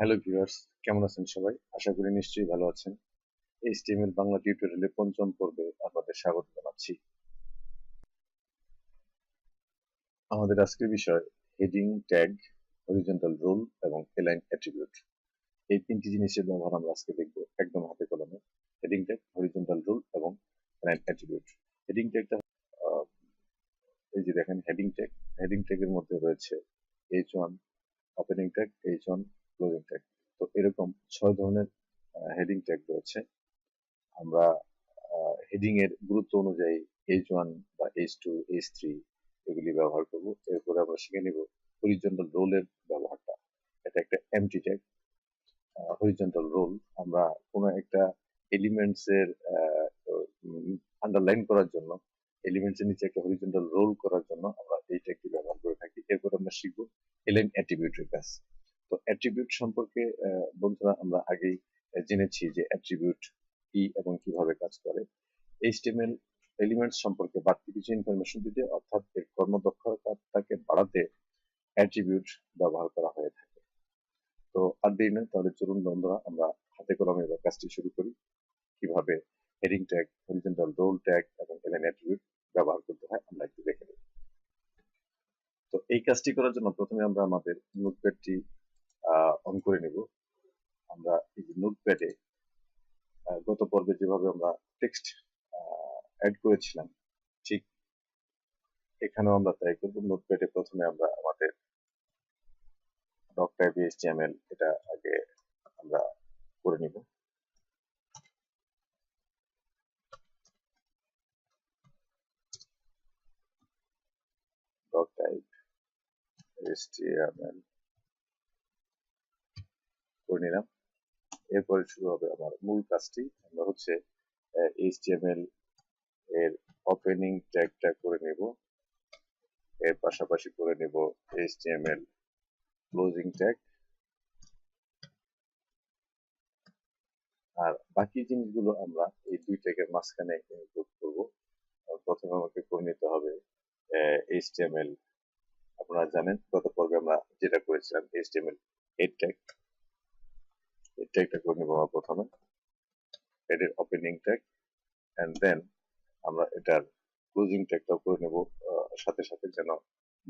Hello viewers, কেমন আছেন সবাই? আশা করি নিশ্চয়ই ভালো আছেন। এইচটিএমএল বাংলা টিউটোরিয়ালে পঞ্চম পর্বে আপনাদের স্বাগত জানাচ্ছি। আমাদের আজকের বিষয় হেডিং, ট্যাগ, হরিজন্টাল রোল এবং এলাইন অ্যাট্রিবিউট। এই তিনটি জিনিসের ব্যবহার আমরা আজকে দেখব একদম হাতে কলমে। হেডিং ট্যাগ, হরিজন্টাল রোল এবং এলাইন অ্যাট্রিবিউট। হেডিং ট্যাগটা এই যে দেখেন হেডিং ট্যাগ। হেডিং ট্যাগের মধ্যে রয়েছে H1 opening tag, H1 closing tag. তো এরকম 6 ধরনের হেডিং ট্যাগ রয়েছে। আমরা হেডিং এর গুরুত্ব অনুযায়ী H1 বা H2, H3 এগুলি ব্যবহার করব। এরপরে আমরা শিখে নিব হরিজন্টাল রোলের ব্যবহারটা। এটা একটা এমটি ট্যাগ। হরিজন্টাল রোল আমরা কোনো একটা এলিমেন্টস এর আন্ডারলাইন করার জন্য, এলিমেন্টস এর নিচে একটা হরিজন্টাল রোল করার জন্য আমরা এই ট্যাগটি ব্যবহার করে থাকি। এরপর আমরা শিখব এলাইন অ্যাট্রিবিউটের কাজ। তো অ্যাট্রিবিউট সম্পর্কে বন্ধুরা আমরা আগেই জেনেছি যে অ্যাট্রিবিউট কি এবং কিভাবে কাজ করে। এইচটিএমএল এলিমেন্টস সম্পর্কে বাড়তি কিছু ইনফরমেশন দিতে, অর্থাৎ এর কর্মদক্ষতাকে বাড়াতে অ্যাট্রিবিউট ব্যবহার করা হয়ে থাকে। তো আর দেরি নয়, তাহলে চলুন বন্ধুরা আমরা হাতে কলমে এবার কাজটি শুরু করি। কিভাবে heading tag, horizontal rule tag এবং এলাইন অ্যাট্রিবিউট ব্যবহার করতে হয় আমরা একটু দেখে নেব। তো এই কাজটি করার জন্য প্রথমে আমরা আমাদের নোটপ্যাডটি অন করে নেব। আমরা এই যে নোটপ্যাডে গত পর্বে যেভাবে আমরা টেক্সট অ্যাড করেছিলাম, ঠিক এখানেও আমরা তাই করব। নোটপ্যাডে প্রথমে আমরা আমাদের ডক টাইপ এইচটিএমএল এটা আগে আমরা করে নিব। ডক টাইপ এইচটিএমএল করে নিলাম। এরপরে শুরু হবে আমার মূল কাজটি। আমরা হচ্ছে এইচটিএমএল এর ওপেনিং ট্যাগটা করে নেব। এর পাশাপাশি করে নেব এইচটিএমএল ক্লোজিং ট্যাগ। আর বাকি জিনিসগুলো আমরা এই দুই ট্যাগের মাঝখানে ইনক্লুড করব। প্রথমে আমাকে করে নিতে হবে এইচটিএমএল। আপনারা জানেন গত পর্বে আমরা যেটা করেছিলাম এইচটিএমএল হেড ট্যাগ। হেড ট্যাগটা করে নেব আমরা প্রথমে, হেডের ওপেনিং ট্যাগ, এন্ড দেন আমরা এটার ক্লোজিং ট্যাগটাও করে নেব সাথে সাথে, যেন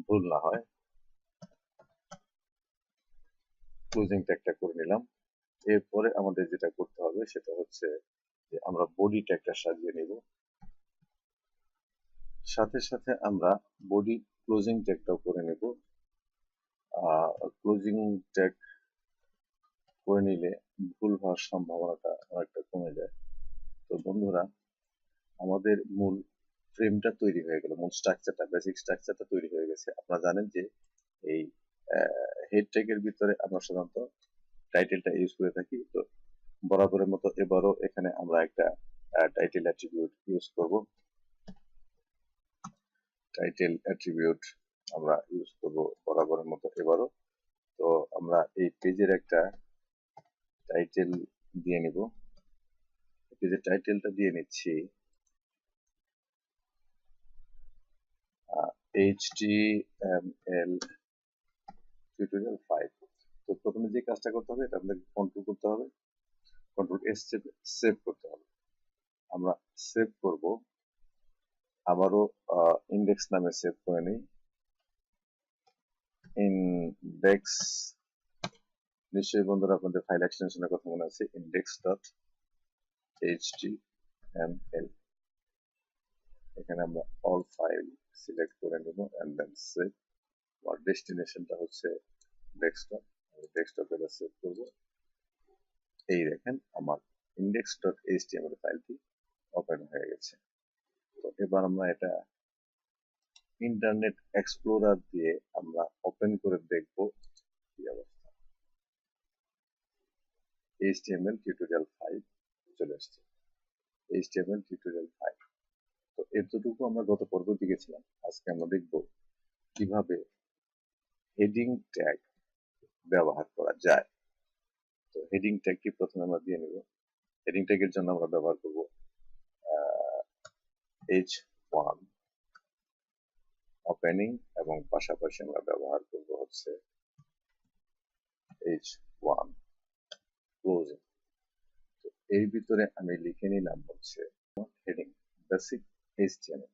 ভুল না হয়। ক্লোজিং ট্যাগটা করে নিলাম। এরপরে আমাদের যেটা করতে হবে সেটা হচ্ছে যে আমরা বডি ট্যাগটা সাজিয়ে নিব। সাথে সাথে আমরা বডি ক্লোজিং ট্যাগটাও করে নেব। ক্লোজিং ট্যাগ করে নিলে ভুল হওয়ার সম্ভাবনাটা অনেকটা কমে যায়। তো বন্ধুরা, আমাদের মূল ফ্রেমটা তৈরি হয়ে গেল, মূল স্ট্রাকচারটা, বেসিক স্ট্রাকচারটা তৈরি হয়ে গেছে। আপনারা জানেন যে এই হেড ট্যাগের ভিতরে আমরা সাধারণত টাইটেলটা ইউজ করে থাকি। তো বরাবরের মতো এবারও এখানে আমরা একটা টাইটেল অ্যাট্রিবিউট ইউজ করব। টাইটেল অ্যাট্রিবিউট আমরা ইউজ করব বরাবরের মতো এবারও। তো আমরা এই পেজের একটা টাইটেল দিয়ে নিব। পেজের টাইটেলটা দিয়ে নিচ্ছি HTML টিউটোরিয়াল 5। তো প্রথমে যে কাজটা করতে হবে, এটা আপনাকে কন্ট্রোল করতে হবে, কন্ট্রোল এস সেভ করতে হবে। আমরা সেভ করব, আবারও ইন্ডেক্স নামে সেভ করে নিই। ইন্ডেক্স, নিশ্চয়ই বন্ধুরা আপনাদের ফাইল এক্সটেনশনের কথা মনে আছে, ইন্ডেক্স ডট html। এখানে আমরা অল ফাইল সিলেক্ট করে নেব এন্ড দেন সেভ। আমার ডেস্টিনেশনটা হচ্ছে ডেস্কটপ, ডেস্কটপে এটা সেভ করব। এই দেখেন আমার ইন্ডেক্স ডট এইচটিএমএল ফাইলটি ওপেন হয়ে গেছে। তো এবার আমরা এটা ইন্টারনেট এক্সপ্লোরার দিয়ে আমরা ওপেন করে দেখব কি অবস্থা। HTML টিউটোরিয়াল 5 চলে আসছে, HTML টিউটোরিয়াল 5। তো এতটুকু আমরা গত পর্বে দেখেছিলাম। আজকে আমরা দেখব কিভাবে হেডিং ট্যাগ ব্যবহার করা যায়। তো হেডিং ট্যাগটি প্রথমে আমরা দিয়ে নেব। হেডিং ট্যাগের জন্য আমরা ব্যবহার করব H1 ওপেনিং এবং পাশাপাশি আমরা ব্যবহার করব হচ্ছে H1 ক্লোজিং। তো এর ভিতরে আমি লিখে নিলাম হচ্ছে হেডিং বেসিক এইচটিএমএল।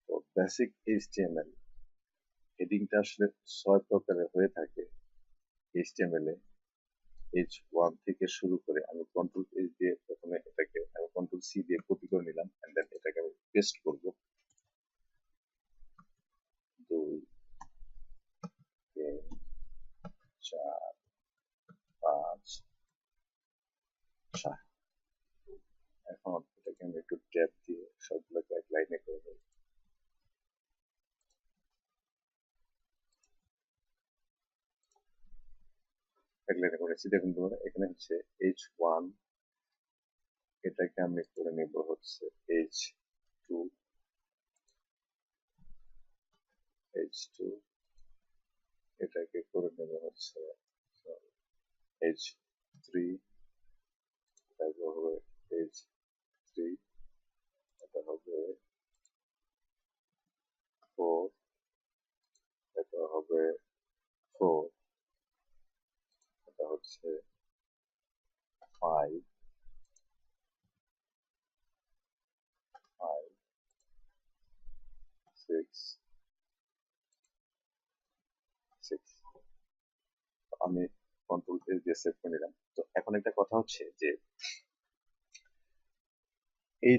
তো বেসিক এইচটিএমএল হেডিংটা আসলে 6 প্রকারের হয়ে থাকে এইচটিএমএল এ। H1 থেকে শুরু করে আমি কন্ট্রোল H দিয়ে প্রথমে এটাকে আমি কন্ট্রোল C দিয়ে কপি করে নিলাম, এন্ড দেন এটাকে আমি পেস্ট করব। 2 3 4 5 6। এখন এটাকে আমি একটু ট্যাব দিয়ে সবগুলোকে এক লাইনে করে দেব। এক লাইনে করেছি, দেখুন তোমরা এখানে হচ্ছে H1, এটাকে আমি করে নেব হচ্ছে H2, H2 এটাকে করে নেব হচ্ছে H3, তারপর হবে H3, এটা হবে 4, এটা হবে 4, এটা হচ্ছে 5, 5, 6, 6। আমি কন্ট্রোল এস দিয়ে সেভ করে নিলাম। তো এখন একটা কথা হচ্ছে যে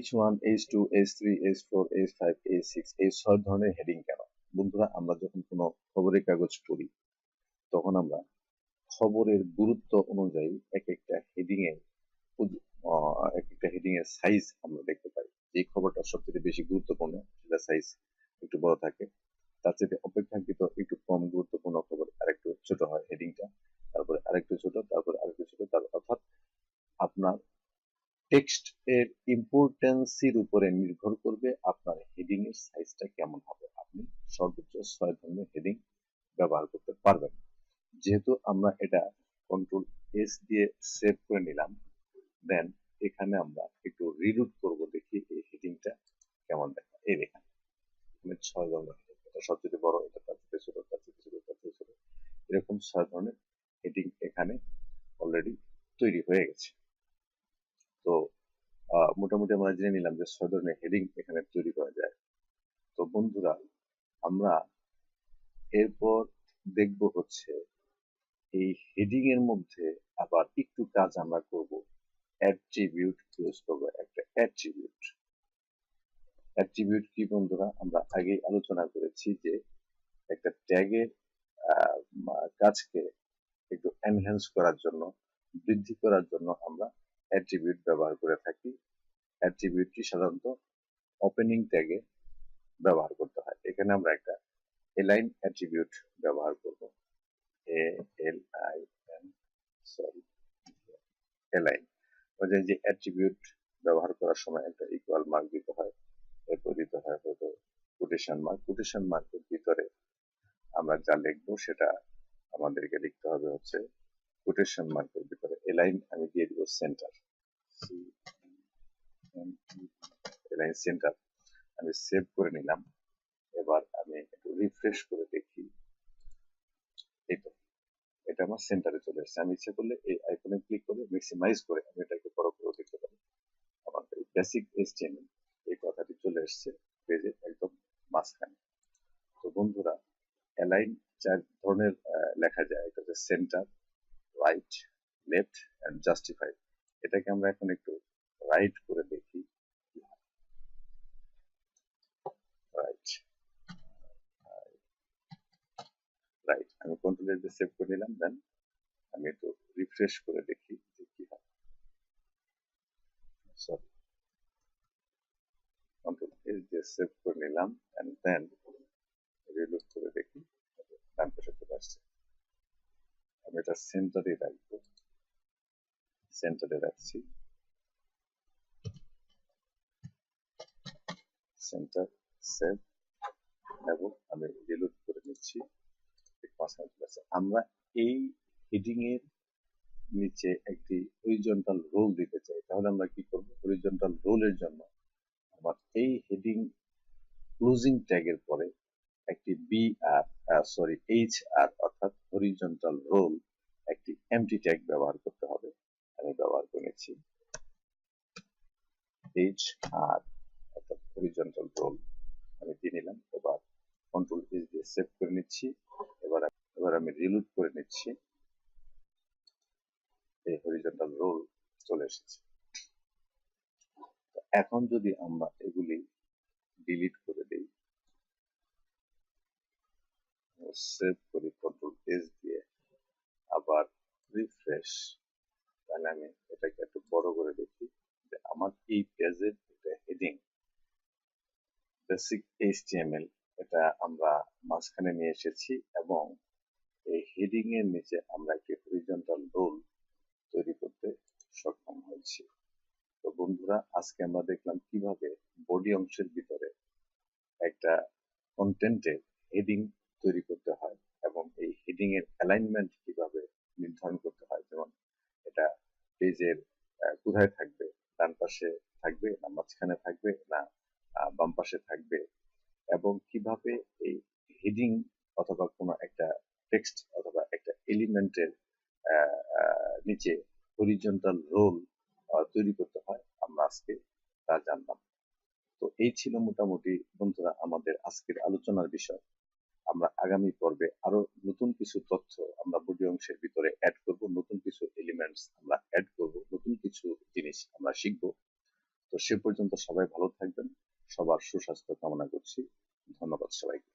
H1, H2, H3, H4, H5, H6 এই 6 ধরনের হেডিং কেন? বন্ধুরা, আমরা যখন কোনো খবরের কাগজ পড়ি তখন আমরা খবরের গুরুত্ব অনুযায়ী এক একটা হেডিং এর এক একটা হেডিং এর সাইজ আমরা দেখতে পাই। যে খবরটা সবচেয়ে বেশি গুরুত্বপূর্ণ সেটা সাইজ একটু বড় থাকে, তার চেয়ে অপেক্ষাকৃত একটু কম গুরুত্বপূর্ণ খবর আরেকটু ছোট হয় হেডিংটা, তারপরে আরেকটু ছোট, তারপরে আরেকটু ছোট, অর্থাৎ আপনার টেক্সট এর ইম্পর্টেন্সির উপরে নির্ভর করবে আপনার হেডিং এর সাইজটা কেমন হবে। আপনি সর্বোচ্চ 6 ধরনের হেডিং ব্যবহার করতে পারবেন। যেহেতু আমরা এটা কন্ট্রোল এস দিয়ে সেভ করে নিলাম, দেন এখানে আমরা একটু রিলোড করব, দেখি এই হেডিংটা কেমন দেখা। এই দেখেন এখানে 6 ধরনের হেডিং, এটা সবচেয়ে বড়, এটা তার থেকে ছোট, তার থেকে ছোট, তার থেকে ছোট, এরকম 6 ধরনের হেডিং এখানে অলরেডি তৈরি হয়ে গেছে। তো মোটামুটি আমরা জেনে নিলাম যে 6 ধরনের হেডিং এখানে তৈরি করা যায়। তো বন্ধুরা, আমরা এরপর দেখব হচ্ছে এই হেডিং এর মধ্যে আবার একটু কাজ আমরা করব, অ্যাট্রিবিউট ইউজ করব। একটা অ্যাট্রিবিউট, অ্যাট্রিবিউট কি বন্ধুরা? আমরা আগেই আলোচনা করেছি যে একটা ট্যাগের কাজকে একটু এনহ্যান্স করার জন্য, বৃদ্ধি করার জন্য আমরা অ্যাট্রিবিউট ব্যবহার করে থাকি। অ্যাট্রিবিউটটি সাধারণত ওপেনিং ট্যাগে ব্যবহার করতে হয়। এখানে আমরা একটা এলাইন অ্যাট্রিবিউট ব্যবহার করব। ALIN, sorry, align. যে অ্যাট্রিবিউট ব্যবহার করার সময় একটা ইকুয়াল মার্ক দিতে হয়, এরপর দিতে হয় হয়তো কোটেশন মার্ক। কোটেশন মার্কের ভিতরে আমরা যা লিখবো সেটা আমাদেরকে লিখতে হবে হচ্ছে কোটেশন মার্কের ভিতরে। এলাইন আমি দিয়ে দিব সেন্টার, এলাইন সেন্টার। আমি সেভ করে নিলাম। এবার আমি একটু রিফ্রেশ করে দেখি, এই তো এটা আমার সেন্টারে চলে এসেছে। আমি ইচ্ছে করলে এই আইকনে ক্লিক করে ম্যাক্সিমাইজ করে আমি এটাকে বড় করে দেখতে পারি। আমার এই বেসিক এইচটিএমএল এই কথাটি চলে এসেছে পেজে একদম মাঝখানে। তো বন্ধুরা, অ্যালাইন 4 ধরনের লেখা যায়। এটা হচ্ছে centre, right, left and justify. এটাকে আমরা এখন একটু রাইট করে দেখি। রাইট, রাইট আমি কন্ট্রোল এস দিয়ে সেভ করে নিলাম। দেন আমি একটু রিফ্রেশ করে দেখি যে কি হয়। সরি, কন্ট্রোল এস দিয়ে সেভ করে নিলাম, এন্ড দেন রিলোড করে দেখি ডান পাশে চলে আসছে। আমি এটা সেন্টারে রাখবো, সেন্টারে রাখছি, সেন্টার, সেভ, এবং আমি রিলোড করে নিচ্ছি। আমরা এই হেডিং এর নিচে একটি হরিজন্টাল রোল দিতে চাই, তাহলে আমরা কি করব? হরিজন্টাল রোলের জন্য আমার এই হেডিং ক্লোজিং ট্যাগের পরে একটি BR, সরি HR, অর্থাৎ হরিজন্টাল রোল একটি এমটি ট্যাগ ব্যবহার করতে হবে। আমি ব্যবহার করে নিচ্ছি এইচ আর, অর্থাৎ হরিজন্টাল রোল আমি দিয়ে নিলাম। এবার কন্ট্রোল এস দিয়ে সেভ করে নিচ্ছি। এবার আমি রিলোড করে নিচ্ছি। এই হরিজন্টাল রোল চলে এসেছে। এখন যদি আমরা এগুলি ডিলিট করে দিই, সেভ করি কন্ট্রোল এস দিয়ে, আবার রিফ্রেশ, তাহলে আমি এটাকে একটু বড় করে দেখি যে আমার এই পেজের এটা হেডিং বেসিক এইচটিএমএল, এটা আমরা মাঝখানে নিয়ে এসেছি এবং এই হেডিং এর নিচে আমরা একটি হরিজন্টাল রোল তৈরি করতে সক্ষম হয়েছি। তো বন্ধুরা, আজকে আমরা দেখলাম কিভাবে বডি অংশের ভিতরে একটা কন্টেন্টের হেডিং তৈরি করতে হয় এবং এই হেডিং এর অ্যালাইনমেন্ট কিভাবে নির্ধারণ করতে হয়। যেমন এটা পেজের কোথায় থাকবে, ডান পাশে থাকবে না মাঝখানে থাকবে না বাম পাশে থাকবে, এবং কিভাবে এই হেডিং অথবা কোনো একটা টেক্সট অথবা একটা এলিমেন্টের নিচে হরিজন্টাল রোল তৈরি করতে হয়, আমরা আজকে তা জানলাম। তো এই ছিল মোটামুটি বন্ধুরা আমাদের আজকের আলোচনার বিষয়। আমরা আগামী পর্বে আরো নতুন কিছু তথ্য আমরা বডি অংশের ভিতরে অ্যাড করব, নতুন কিছু এলিমেন্টস আমরা অ্যাড করব, নতুন কিছু জিনিস আমরা শিখব। তো সে পর্যন্ত সবাই ভালো থাকবেন, সবার সুস্বাস্থ্য কামনা করছি। ধন্যবাদ সবাইকে।